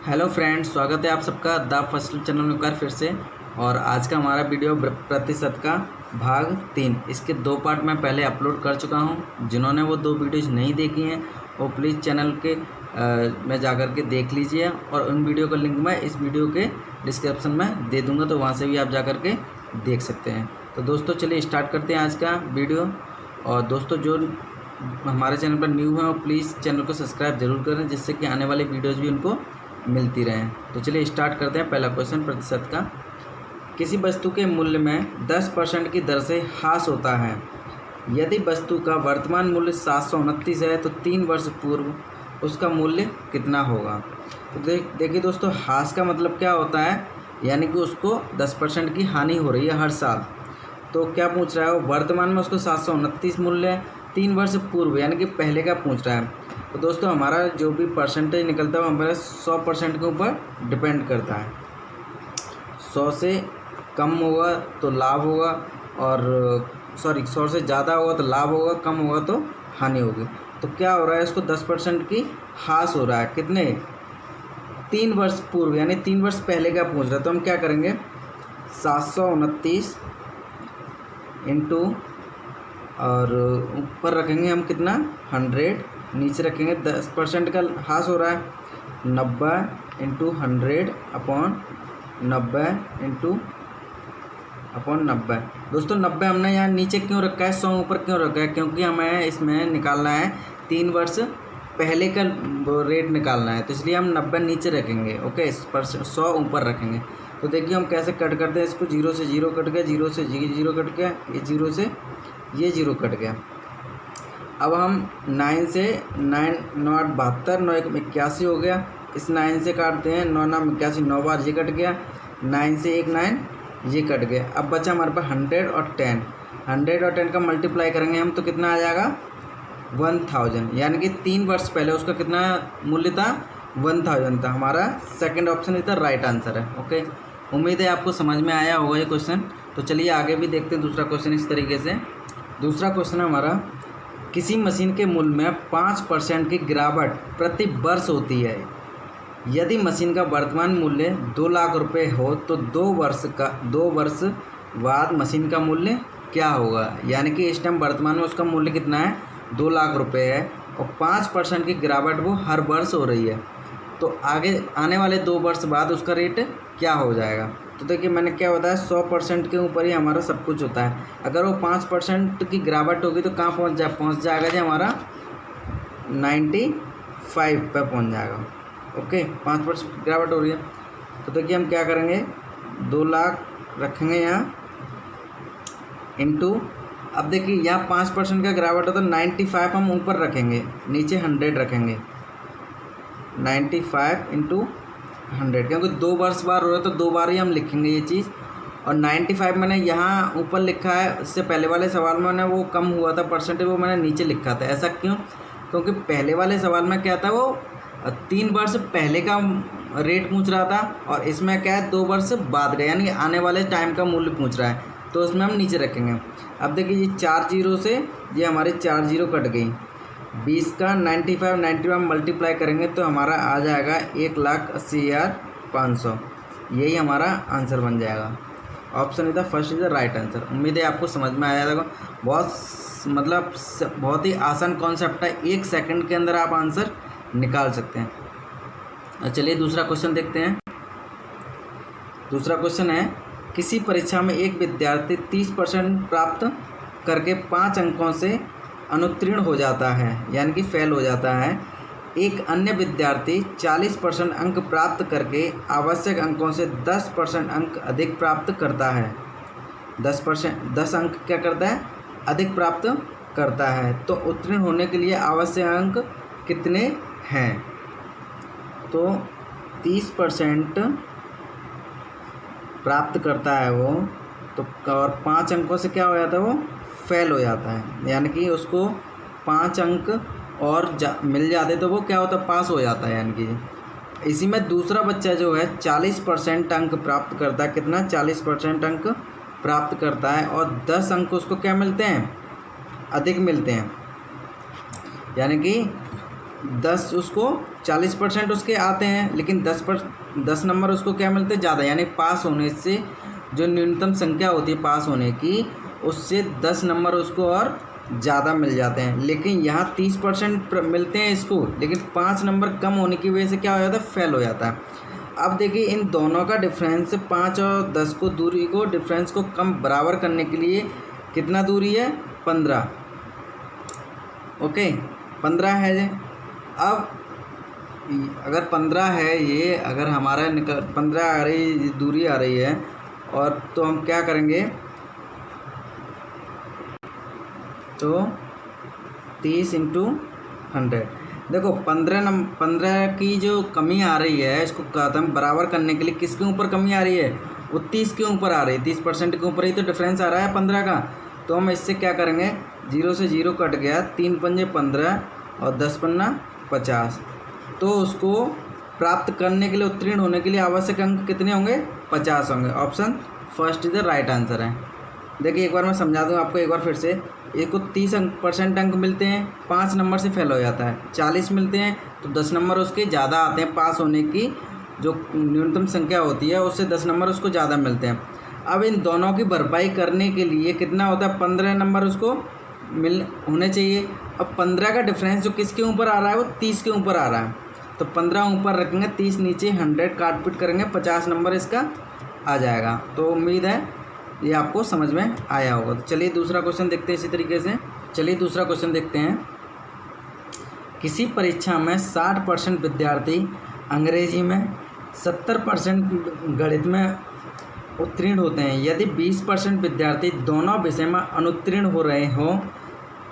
Hello friends, स्वागत है आप सबका द फर्स्ट चैनल में एक बार फिर से। और आज का हमारा वीडियो प्रतिशत का भाग 3, इसके 2 पार्ट मैं पहले अपलोड कर चुका हूं। जिन्होंने वो 2 वीडियोज़ नहीं देखी हैं वो प्लीज़ चैनल के में जाकर के देख लीजिए, और उन वीडियो का लिंक मैं इस वीडियो के डिस्क्रिप्शन में दे दूँगा, तो वहाँ से भी आप जाकर के देख सकते हैं। तो दोस्तों चलिए स्टार्ट करते हैं आज का वीडियो। और दोस्तों जो हमारे चैनल पर न्यू है वो प्लीज़ चैनल को सब्सक्राइब जरूर करें, जिससे कि आने वाली वीडियोज़ भी उनको मिलती रहें। तो चलिए स्टार्ट करते हैं। पहला क्वेश्चन, प्रतिशत का। किसी वस्तु के मूल्य में 10% की दर से ह्रास होता है। यदि वस्तु का वर्तमान मूल्य 729 है तो 3 वर्ष पूर्व उसका मूल्य कितना होगा। तो देखिए दोस्तों, ह्रास का मतलब क्या होता है, यानी कि उसको 10% की हानि हो रही है हर साल। तो क्या पूछ रहा है वो, वर्तमान में उसको 729 मूल्य है, 3 वर्ष पूर्व यानी कि पहले का पूछ रहा है। तो दोस्तों हमारा जो भी परसेंटेज निकलता है वो हमारे 100% के ऊपर डिपेंड करता है। 100 से कम होगा तो लाभ होगा, और 100 से ज़्यादा होगा तो लाभ होगा, कम होगा तो हानि होगी। तो क्या हो रहा है, इसको 10% की ह्रास हो रहा है। कितने? 3 वर्ष पूर्व, यानी 3 वर्ष पहले का पूछ रहा है। तो हम क्या करेंगे, 729 इंटू, और ऊपर रखेंगे हम कितना, 100, नीचे रखेंगे 10% का ह्रास हो रहा है, 90 इंटू 100 अपॉन 90 इंटू अपॉन 90। दोस्तों 90 हमने यहाँ नीचे क्यों रखा है, 100 ऊपर क्यों रखा है, क्योंकि हमें इसमें निकालना है 3 वर्ष पहले का रेट निकालना है, तो इसलिए हम 90 नीचे रखेंगे। ओके, 100 ऊपर रखेंगे। तो देखिए हम कैसे कट करते हैं इसको, 0 से 0 कट गया, 0 से 0 कट गया, ये 0 से ये 0 कट गया। अब हम 9 से 9 9 8 72, 9 1 81 हो गया। इस 9 से काटते हैं, 9 9 81, 9 बार ये कट गया, 9 से 1 9 ये कट गया। अब बचा हमारे पास 100 और 10। 100 और 10 का मल्टीप्लाई करेंगे हम तो कितना आ जाएगा, 1000, यानी कि 3 वर्ष पहले उसका कितना मूल्य था, 1000 था। हमारा सेकंड ऑप्शन इधर राइट आंसर है। ओके, उम्मीद है आपको समझ में आया होगा ये क्वेश्चन। तो चलिए आगे भी देखते हैं दूसरा क्वेश्चन इस तरीके से। दूसरा क्वेश्चन है हमारा, किसी मशीन के मूल्य में 5% की गिरावट प्रति वर्ष होती है। यदि मशीन का वर्तमान मूल्य 2 लाख रुपये हो तो 2 वर्ष बाद मशीन का मूल्य क्या होगा। यानी कि इस टाइम वर्तमान में उसका मूल्य कितना है, 2 लाख रुपये है, और 5% की गिरावट वो हर वर्ष हो रही है। तो आगे आने वाले 2 वर्ष बाद उसका रेट क्या हो जाएगा। तो देखिए मैंने क्या बताया, 100% के ऊपर ही हमारा सब कुछ होता है। अगर वो 5% की गिरावट होगी तो कहाँ पहुँच जाएगा जी, हमारा 95 पे पहुँच जाएगा। ओके, 5% गिरावट हो रही है। तो देखिए हम क्या करेंगे, 2 लाख रखेंगे यहाँ इंटू, अब देखिए यहाँ 5% का गिरावट है तो 95 हम ऊपर रखेंगे, नीचे 100 रखेंगे, 95 इंटू 100, क्योंकि 2 वर्ष बार हो रहा है तो 2 बार ही हम लिखेंगे ये चीज़। और 95 मैंने यहाँ ऊपर लिखा है, इससे पहले वाले सवाल में मैंने वो कम हुआ था परसेंटेज, वो मैंने नीचे लिखा था। ऐसा क्यों, क्योंकि पहले वाले सवाल में क्या था, वो 3 वर्ष पहले का रेट पूछ रहा था, और इसमें क्या है 2 वर्ष बाद का, यानी आने वाले टाइम का मूल्य पूछ रहा है, तो उसमें हम नीचे रखेंगे। अब देखिए ये 4 0 से ये हमारे 4 0 कट गई, 20 का 95 मल्टीप्लाई करेंगे तो हमारा आ जाएगा 1,80,500। यही हमारा आंसर बन जाएगा। ऑप्शन इधर first is the right answer. उम्मीद है आपको समझ में आया होगा। बहुत ही आसान कॉन्सेप्ट है, 1 सेकंड के अंदर आप आंसर निकाल सकते हैं। चलिए दूसरा क्वेश्चन देखते हैं। दूसरा क्वेश्चन है, किसी परीक्षा में एक विद्यार्थी 30% प्राप्त करके 5 अंकों से अनुत्तीर्ण हो जाता है, यानी कि फेल हो जाता है। एक अन्य विद्यार्थी 40% अंक प्राप्त करके आवश्यक अंकों से 10% अंक अधिक प्राप्त करता है। 10 अंक क्या करता है, अधिक प्राप्त करता है। तो उत्तीर्ण होने के लिए आवश्यक अंक कितने हैं। तो 30% प्राप्त करता है वो, तो और 5 अंकों से क्या हो जाता है, वो फेल हो जाता है, यानी कि उसको 5 अंक और मिल जाते तो वो क्या होता है, पास हो जाता है। यानी कि इसी में दूसरा बच्चा जो है 40% अंक प्राप्त करता है। कितना, 40% अंक प्राप्त करता है, और 10 अंक उसको क्या मिलते हैं, अधिक मिलते हैं। यानी कि 10 उसको 40% उसके आते हैं, लेकिन 10 नंबर उसको क्या मिलते हैं, ज़्यादा, यानी पास होने से जो न्यूनतम संख्या होती है पास होने की, उससे 10 नंबर उसको और ज़्यादा मिल जाते हैं। लेकिन यहाँ 30% मिलते हैं इसको, लेकिन 5 नंबर कम होने की वजह से क्या हो जाता है, फेल हो जाता है। अब देखिए इन दोनों का डिफरेंस 5 और 10 को दूरी को डिफरेंस को कम बराबर करने के लिए कितना दूरी है, 15। ओके 15 है। अब अगर 15 है, ये अगर हमारा 15 आ रही दूरी आ रही है, और तो हम क्या करेंगे, तो 30 × 100। देखो 15 की जो कमी आ रही है, इसको कदम बराबर करने के लिए किसके ऊपर कमी आ रही है, वो 30 के ऊपर आ रही है, 30% के ऊपर ही तो डिफरेंस आ रहा है 15 का। तो हम इससे क्या करेंगे, 0 से 0 कट गया, 3 पंजे 15 और 10 पन्ना 50। तो उसको प्राप्त करने के लिए, उत्तीर्ण होने के लिए आवश्यक अंक कितने होंगे, 50 होंगे। Option first is the right answer है। देखिए एक बार मैं समझा दूँ आपको एक बार फिर से। एक को 30% अंक मिलते हैं, 5 नंबर से फेल हो जाता है। 40 मिलते हैं तो 10 नंबर उसके ज़्यादा आते हैं, पास होने की जो न्यूनतम संख्या होती है उससे 10 नंबर उसको ज़्यादा मिलते हैं। अब इन दोनों की भरपाई करने के लिए कितना होता है, 15 नंबर उसको होने चाहिए। अब 15 का डिफरेंस जो किसके ऊपर आ रहा है, वो 30 के ऊपर आ रहा है, तो 15 ऊपर रखेंगे, 30 नीचे, 100 काट पीट करेंगे, 50 नंबर इसका आ जाएगा। तो उम्मीद है ये आपको समझ में आया होगा। तो चलिए दूसरा क्वेश्चन देखते हैं इसी तरीके से। चलिए दूसरा क्वेश्चन देखते हैं। किसी परीक्षा में 60% विद्यार्थी अंग्रेजी में, 70% गणित में उत्तीर्ण होते हैं। यदि 20% विद्यार्थी दोनों विषय में अनुत्तीर्ण हो रहे हों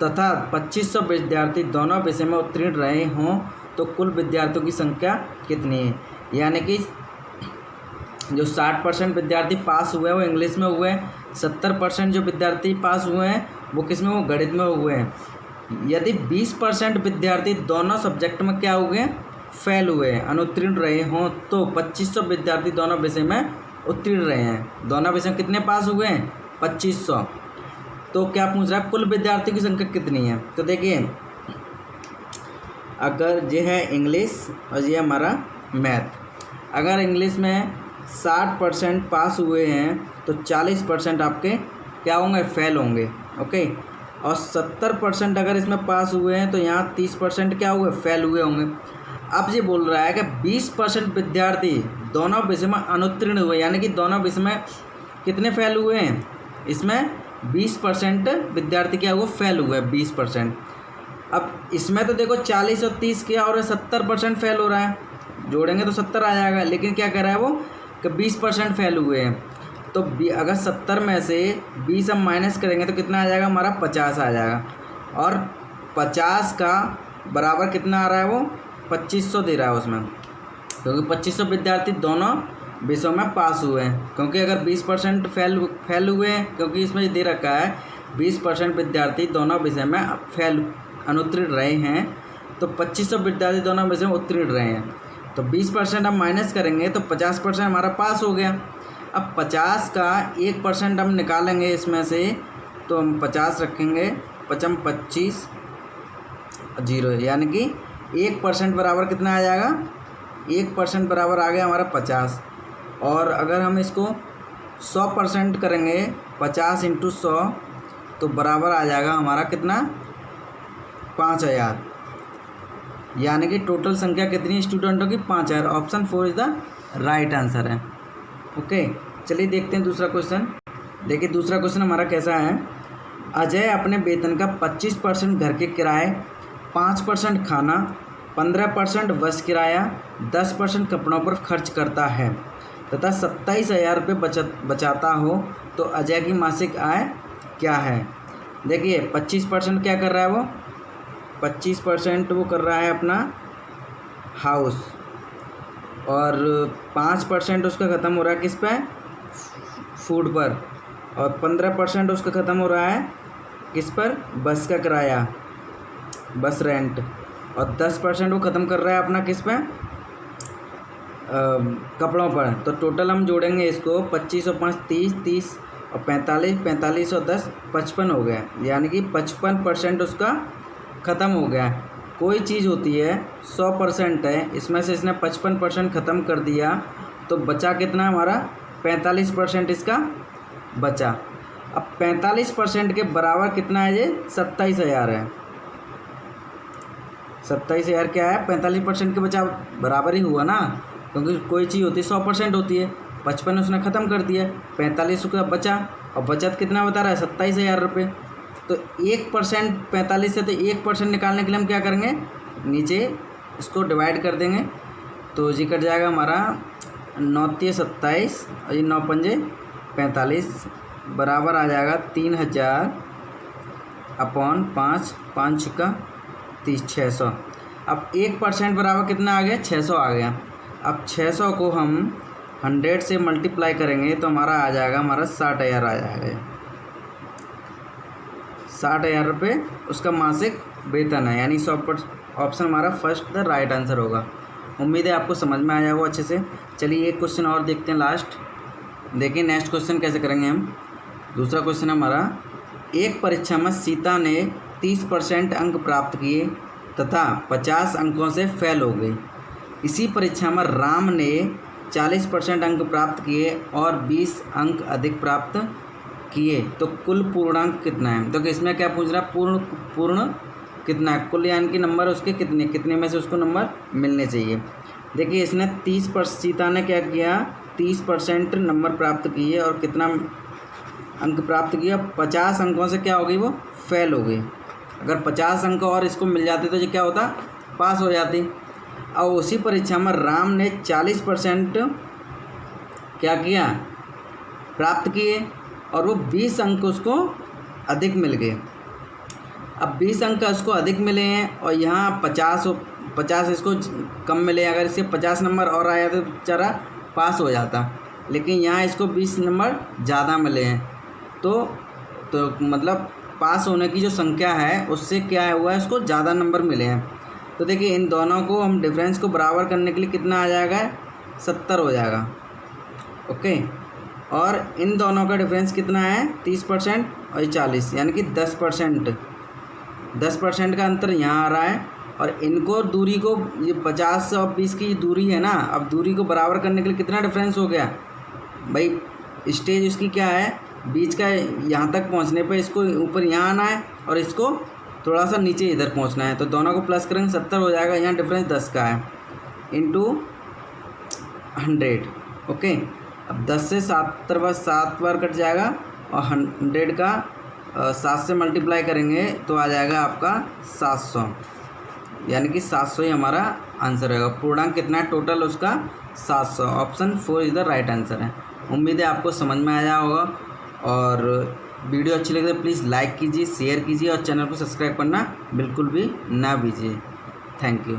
तथा 2500 विद्यार्थी दोनों विषय में उत्तीर्ण रहे हों, तो कुल विद्यार्थियों की संख्या कितनी है। यानी कि जो 60% विद्यार्थी पास हुए हैं वो इंग्लिश में हुए हैं, 70% जो विद्यार्थी पास हुए हैं वो किस में, वो गणित में हुए हैं। यदि 20% विद्यार्थी दोनों सब्जेक्ट में क्या हुए हैं, फेल हुए हैं, अनुत्तीर्ण रहे हों, तो 2500 विद्यार्थी दोनों विषय में उत्तीर्ण रहे हैं। दोनों विषय कितने पास हुए हैं, 2500। तो क्या पूछ रहा है, कुल विद्यार्थियों की संख्या कितनी है। तो देखिए अगर ये है इंग्लिश और ये हमारा मैथ, अगर इंग्लिश में 60% पास हुए हैं तो 40% आपके क्या होंगे, फेल होंगे। ओके, और 70% अगर इसमें पास हुए हैं तो यहाँ 30% क्या हुए, फेल हुए होंगे। अब ये बोल रहा है कि 20% विद्यार्थी दोनों विषय में अनुत्तीर्ण हुए, यानी कि दोनों विषय में कितने फेल हुए हैं, इसमें 20% विद्यार्थी क्या हुआ, फेल हुए 20%। अब इसमें तो देखो 40 और 30 क्या हो रहा है, 70% फेल हो रहा है, जोड़ेंगे तो 70 आ जाएगा। लेकिन क्या कह रहा है वो कि 20% फेल हुए हैं, तो अगर 70 में से 20 हम माइनस करेंगे तो कितना आ जाएगा, हमारा 50 आ जाएगा। और 50 का बराबर कितना आ रहा है, वो 2500 दे रहा है उसमें, क्योंकि 2500 विद्यार्थी दोनों विषयों में पास हुए हैं। क्योंकि अगर 20% फेल हुए हैं, क्योंकि इसमें दे रखा है 20% विद्यार्थी दोनों विषय में फेल अनुत्तीर्ण रहे हैं, तो 2500 विद्यार्थी दोनों विषय में उत्तीर्ण रहे हैं। तो 20% हम माइनस करेंगे तो 50% हमारा पास हो गया। अब 50 का 1% हम निकालेंगे इसमें से, तो हम 50 रखेंगे, 25 0, यानी कि 1% बराबर कितना आ जाएगा, 1% बराबर आ गया हमारा 50। और अगर हम इसको 100% करेंगे, 50 × 100, तो बराबर आ जाएगा हमारा कितना, 5000। यानी कि टोटल संख्या कितनी स्टूडेंटों की, 5000। Option 4 is the right answer है। ओके, चलिए देखते हैं दूसरा क्वेश्चन। देखिए दूसरा क्वेश्चन हमारा कैसा है। अजय अपने वेतन का 25% घर के किराए, 5% खाना, 15% बस किराया, 10% कपड़ों पर खर्च करता है तथा 27,000 रुपये बचाता हो, तो अजय की मासिक आय क्या है। देखिए 25% क्या कर रहा है वो, 25% वो कर रहा है अपना हाउस, और 5% उसका ख़त्म हो रहा है किस पे, फूड पर, और 15% उसका ख़त्म हो रहा है किस पर, बस का किराया, बस रेंट, और 10% वो ख़त्म कर रहा है अपना किस पे, कपड़ों पर। तो टोटल हम जोड़ेंगे इसको, 25 और 5 30, 30 और 45, 45 और 10 55 हो गया, यानी कि 55% उसका ख़त्म हो गया। कोई चीज़ होती है 100% है, इसमें से इसने 55% ख़त्म कर दिया, तो बचा कितना हमारा 45% इसका बचा। अब 45% के बराबर कितना है, ये 27,000 है। 27,000 क्या है, 45% के बचा बराबर ही हुआ ना, क्योंकि कोई चीज़ होती है 100% होती है, 55 उसने ख़त्म कर दिया, 45 का बचा, और बचत कितना बता रहा है 27,000 रुपये। तो 1% 45 से, तो 1% निकालने के लिए हम क्या करेंगे, नीचे इसको डिवाइड कर देंगे, तो जी कट जाएगा हमारा 9 × 27 और ये 9 × 5 = 45 बराबर आ जाएगा 3,000 अपॉन 5, 5 × 30 600। अब 1% बराबर कितना आ गया, 600 आ गया। अब 600 को हम 100 से मल्टीप्लाई करेंगे तो हमारा आ जाएगा, हमारा 60,000 आ जाएगा। 60,000 रुपये उसका मासिक वेतन है, यानी 100% ऑप्शन हमारा फर्स्ट द राइट आंसर होगा। उम्मीद है आपको समझ में आया होगा अच्छे से। चलिए एक क्वेश्चन और देखते हैं लास्ट। देखिए नेक्स्ट क्वेश्चन कैसे करेंगे हम। दूसरा क्वेश्चन हमारा, एक परीक्षा में सीता ने 30% अंक प्राप्त किए तथा 50 अंकों से फेल हो गई। इसी परीक्षा में राम ने 40% अंक प्राप्त किए और 20 अंक अधिक प्राप्त किए, तो कुल पूर्णांक कितना है। तो इसमें क्या पूछ रहा है, पूर्ण कितना है, कुल यानी कि नंबर उसके कितने में से उसको नंबर मिलने चाहिए। देखिए इसने 30% सीता ने क्या किया, 30% नंबर प्राप्त किए और कितना अंक प्राप्त किया, 50 अंकों से क्या हो गई, वो फेल हो गई। अगर 50 अंक और इसको मिल जाते तो ये क्या होता, पास हो जाती। और उसी परीक्षा में राम ने 40% क्या किया, प्राप्त किए और वो 20 अंक उसको अधिक मिल गए। अब 20 अंक उसको अधिक मिले हैं और यहाँ 50 इसको कम मिले। अगर इसके 50 नंबर और आया तो बेचारा पास हो जाता, लेकिन यहाँ इसको 20 नंबर ज़्यादा मिले हैं, तो मतलब पास होने की जो संख्या है उससे क्या हुआ है, उसको ज़्यादा नंबर मिले हैं। तो देखिए इन दोनों को हम डिफरेंस को बराबर करने के लिए कितना आ जाएगा, 70 हो जाएगा। ओके, और इन दोनों का डिफरेंस कितना है, 30% और 40, यानी कि 10% का अंतर यहाँ आ रहा है। और इनको दूरी को, ये 50 और 20 की दूरी है ना, अब दूरी को बराबर करने के लिए कितना डिफरेंस हो गया भाई, स्टेज उसकी क्या है, बीच का, यहाँ तक पहुँचने पे इसको ऊपर यहाँ आना है और इसको थोड़ा सा नीचे इधर पहुँचना है, तो दोनों को प्लस करेंगे 70 हो जाएगा। यहाँ डिफरेंस 10 का है, इंटू 100। ओके, अब 10 से 7 बार कट जाएगा और 100 का 7 से मल्टीप्लाई करेंगे तो आ जाएगा आपका 700, यानी कि 700 ही हमारा आंसर रहेगा। पूर्णांक कितना है टोटल उसका, 700। Option 4 is the right answer है। उम्मीद है आपको समझ में आया होगा, और वीडियो अच्छी लगे तो प्लीज़ लाइक कीजिए, शेयर कीजिए और चैनल को सब्सक्राइब करना बिल्कुल भी ना भूलिए। Thank you.